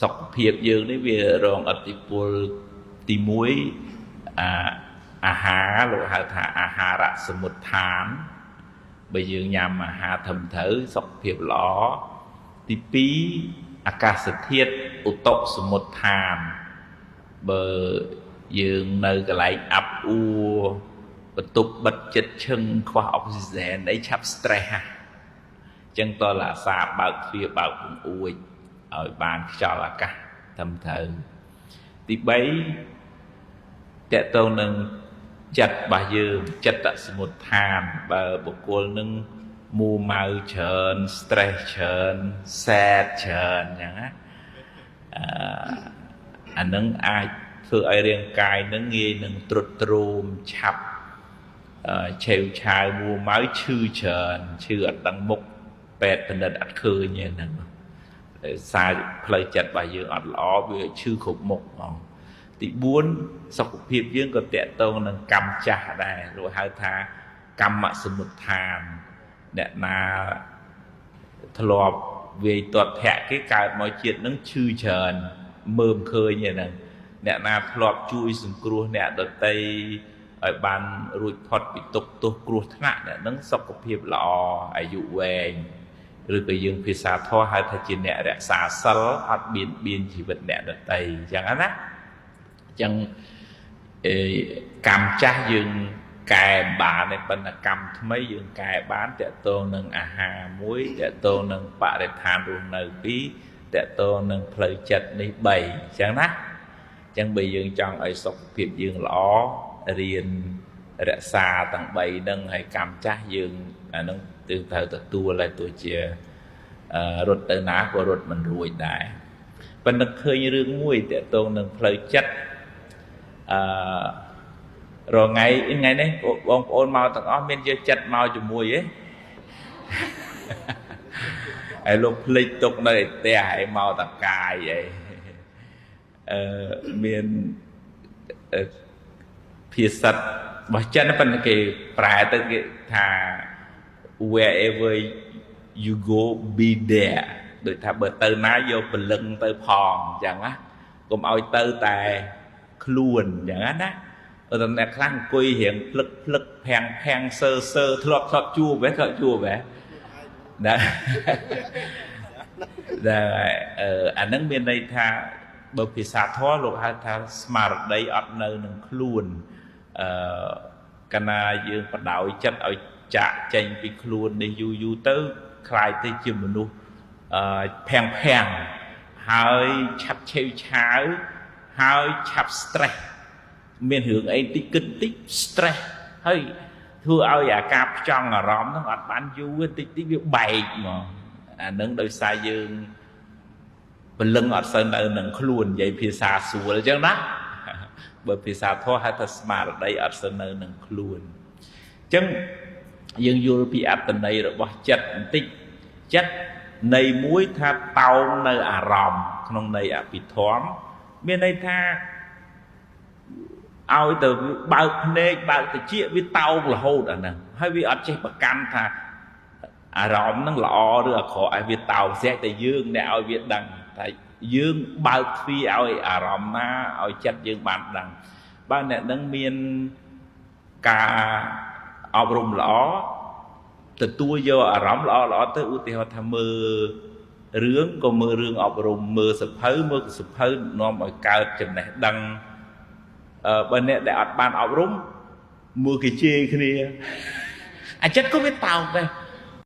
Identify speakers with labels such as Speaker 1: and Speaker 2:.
Speaker 1: សុខភាពយើងនេះវារងឥទ្ធិពលទី1អាហារលោកហៅថាអាហារសមុទ្ឋានបើយើងញ៉ាំអាហារធំត្រូវសុខភាពល្អទី2អាកាសធាតុឧតុសមុទ្ឋានបើយើងនៅកន្លែងអាប់អួរបន្ទប់បិទជិតឈឹងខ្វះអុកស៊ីសែនអីឆាប់ stress ហ่ะអញ្ចឹងតើអាសាបើកទ្វារបើកពង្អួចឲ្យបានខ្យល់អាកាសត្រឹមត្រូវទី3តកតងនឹងចិត្តរបស់យើងចិត្តសមុទ្ឋានបើបុគ្គលនឹងមួម៉ៅច្រើន stress ច្រើន sad ច្រើនអញ្ចឹងណាអានឹងអាចធ្វើឲ្យរាងកាយនឹងងាយនឹងទ្រុឌទ្រោមឆាប់ឆេវឆាវមួម៉ៅឈឺច្រើនឈឺអត់ដឹងមុខពេទ្យពិនិត្យអត់ឃើញទេហ្នឹងសារផ្លូវចិត្តរបស់យើងអត់ល្អវាឈឺគ្រប់មុខហ្មងទី4សុខភាពយើងក៏តកតងនឹងកម្មចាស់ដែរលោកហៅថាកម្មសមុទ្ឋានអ្នកណាធ្លាប់វាយទាត់ធាក់គេកើតមកជាតិនឹងឈឺច្រើនមើលឃើញហ្នឹងអ្នកណាធ្លាប់ជួយសង្គ្រោះអ្នកដទៃឲ្យបានរួចផុតពីទុក្ខទោសគ្រោះថ្នាក់អ្នកនឹងសុខភាពល្អអាយុវែងឬក៏យើងភាសាធម៌ហៅថាជាអ្នករក្សាសិលអត់បៀនជីវិតអ្នកដទៃអញ្ចឹងណាអញ្ចឹងកម្មចាស់យើងកែបានទេប៉ុន្តែកម្មថ្មីយើងកែបានតកតងនឹងអាហារមួយតកតងនឹងបរិស្ថានរស់នៅ2តកតងនឹងផ្លូវចិត្តនេះ3អញ្ចឹងណាអញ្ចឹងបើយើងចង់ឲ្យសុខភាពយើងល្អរៀនរក្សាទាំង3ហ្នឹងហើយកម្មចាស់យើងអាហ្នឹងគឺត្រូវទទួលឲ្យទោះជារត់ទៅណាក៏រត់មិនរួចដែរប៉ុន្តែឃើញរឿងមួយតកតងនឹងផ្លូវចិត្តរងថ្ងៃនេះបងប្អូនមកទាំងអស់មានយកចិត្តមកជាមួយទេហើយលោកភ្លេចទុកនៅឯផ្ទះហើយមកតកាយអីមានភាសារបស់ចិនប៉ុន្តែគេប្រែទៅគេថា wherever you go be there ដូចថាបើទៅណាយកពលឹងទៅផងអញ្ចឹងណាកុំឲ្យទៅតែខ្លួនអញ្ចឹងណាតែអ្នកខ្លះអង្គុយរៀងភ្លឹកភាំងសើធ្លាប់ជួបហ៎ណាអានឹងមានន័យថាបើភាសាធម៌លោកហៅថាស្មារតីអត់នៅនឹងខ្លួនកាលណាយើងបដោយចិត្តឲ្យចាក់ចេញពីខ្លួននេះយូរទៅคล้ายទៅជាមនុស្សភាំងហើយឆាប់ឆេវឆាវហើយឆាប់ stress មានរឿងអីតិចគិតតិច stress ហើយធ្វើឲ្យអាការផ្ចង់អារម្មណ៍ហ្នឹងអត់បានយូរតិចវាបែកមកអានឹងដោយសារយើងពលឹងអត់សូវនៅនឹងខ្លួននិយាយភាសាស្រួលអញ្ចឹងណាបើភាសាធម៌ហៅថាស្មារតីអត់សូវនៅនឹងខ្លួនអញ្ចឹងយើងយល់ពីអត្តន័យរបស់ចិត្តបន្តិចចិត្តន័យមួយថាតោងនៅអារម្មណ៍ក្នុងន័យអភិធម្មមានន័យថាឲ្យទៅបើកភ្នែកបើកត្រចៀកវាតោងរហូតអាហ្នឹងហើយវាអត់ចេះប្រកាន់ថាអារម្មណ៍ហ្នឹងល្អឬអាក្រក់ឲ្យវាតោងស្ទះតែយើងអ្នកឲ្យវាដឹងតែយើងបើកទ្វារឲ្យអារម្មណ៍ណាឲ្យចិត្តយើងបានដឹងបើអ្នកនឹងមានការអប់រំល្អទទួលយកអារម្មណ៍ល្អទៅឧទាហរណ៍ថាមើលរឿងក៏មើលរឿងអប់រំមើលសភៅនាំឲ្យកើតចំណេះដឹងបើអ្នកដែលអត់បានអប់រំមើលគេជេរគ្នាអាចិត្តក៏វាតោងដែរ